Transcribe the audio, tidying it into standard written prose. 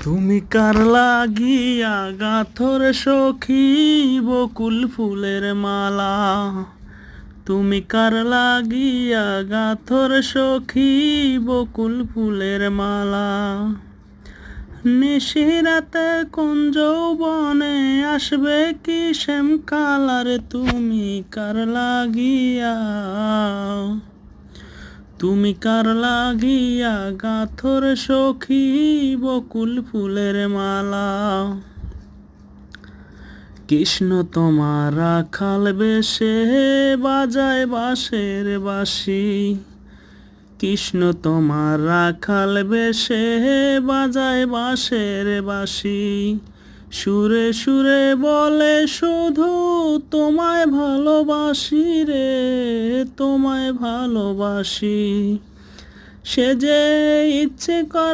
তুমি কার লাগিয়া গাথর সখী বকুল ফুলের মালা। তুমি কার লাগিয়া গাথর সখী বকুল ফুলের মালা। নিশিরাতে কোন যৌবনে আসবে কি শ্যাম কালার। তুমি কার লাগিয়া, তুমি কার লাগিয়া গাথর সখী বকুল ফুলের মালা। কৃষ্ণ তোমার রাখাল বেশে বাজায় বাঁশের বাঁশি। কৃষ্ণ তোমার রাখাল বেশে বাজায় বাঁশের বাঁশি। সুরে সুরে বলে শুধু তোমায় ভালোবাসি রে, তোমায় ভালোবাসি। সে যে ইচ্ছে করে